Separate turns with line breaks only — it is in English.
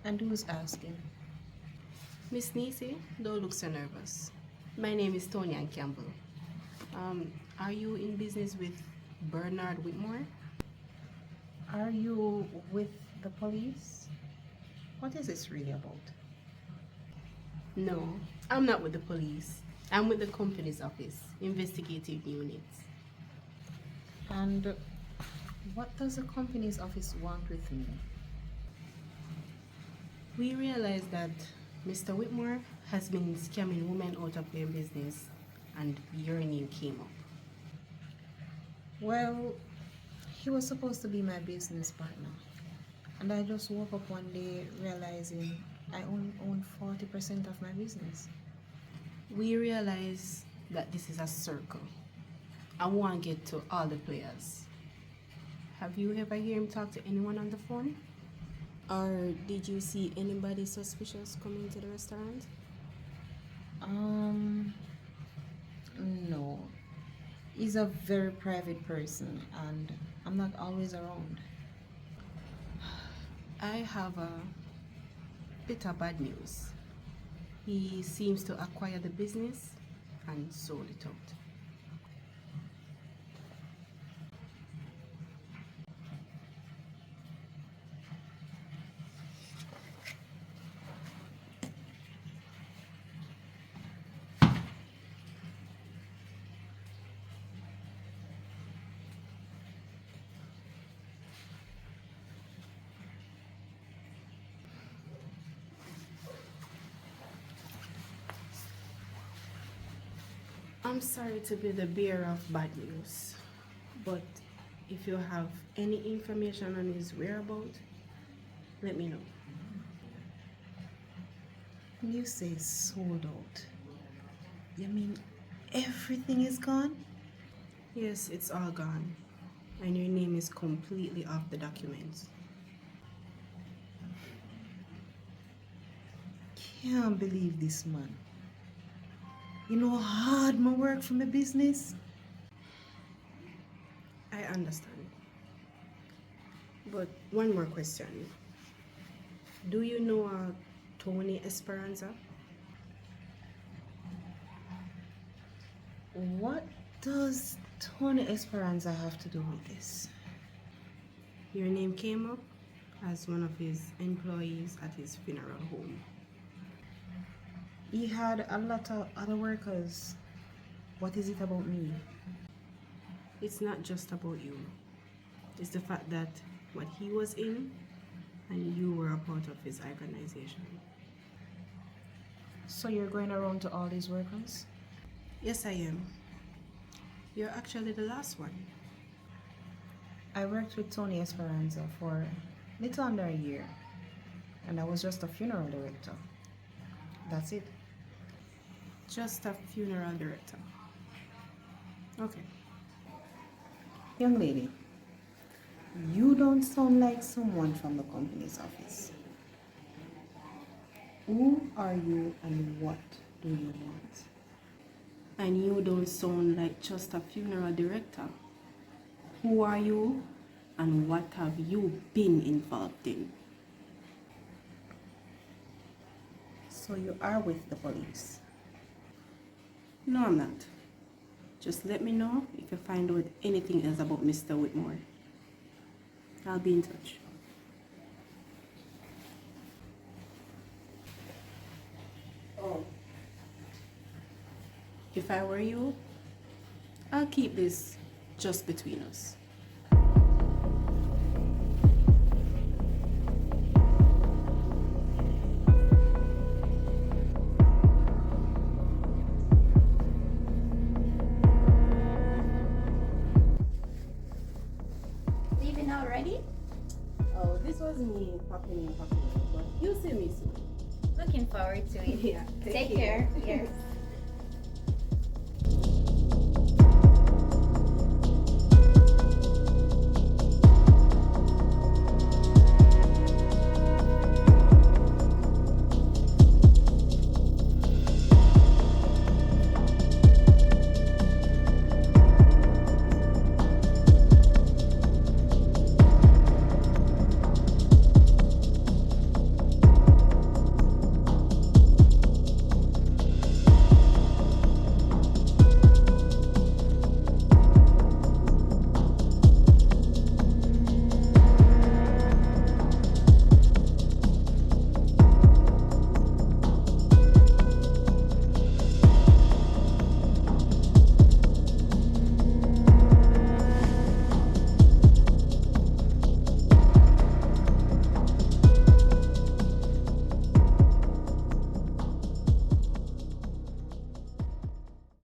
And who's asking?
Miss Nicey, don't look so nervous. My name is Tony and Campbell. Are you in business with Bernard Whitmore?
Are you with the police? What is this really about?
No, I'm not with the police. I'm with the company's office, investigative units.
And what does the company's office want with me?
We realized that Mr. Whitmore has been scamming women out of their business and your name came up.
Well, he was supposed to be my business partner. And I just woke up one day realizing I only own 40% of my business.
We realize that this is a circle. I want to get to all the players. Have you ever heard him talk to anyone on the phone? Or did you see anybody suspicious coming to the restaurant?
No. He's a very private person and I'm not always around.
I have a bit of bad news. He seems to acquire the business and sold it out. I'm sorry to be the bearer of bad news, but if you have any information on his whereabouts, let me know.
You say sold out. You mean everything is gone?
Yes, it's all gone, and your name is completely off the documents.
Can't believe this man. You know how hard my work for my business?
I understand. But one more question. Do you know Tony Esparanza?
What does Tony Esperanza have to do with this?
Your name came up as one of his employees at his funeral home.
He had a lot of other workers. What is it about me?
It's not just about you. It's the fact that what he was in and you were a part of his organization.
So you're going around to all these workers?
Yes, I am. You're actually the last one.
I worked with Tony Esperanza for a little under a year, and I was just a funeral director. That's it.
Just a funeral director. Okay.
Young lady, you don't sound like someone from the company's office. Who are you and what do you want?
And you don't sound like just a funeral director. Who are you and what have you been involved in?
So you are with the police?
No, I'm not. Just let me know if you find out anything else about Mr. Whitmore. I'll be in touch. Oh. If I were you, I'll keep this just between us.
Leaving already?
Oh, this was me popping in, but you'll see me soon.
Looking forward to it.
Yeah,
Take care. Yes.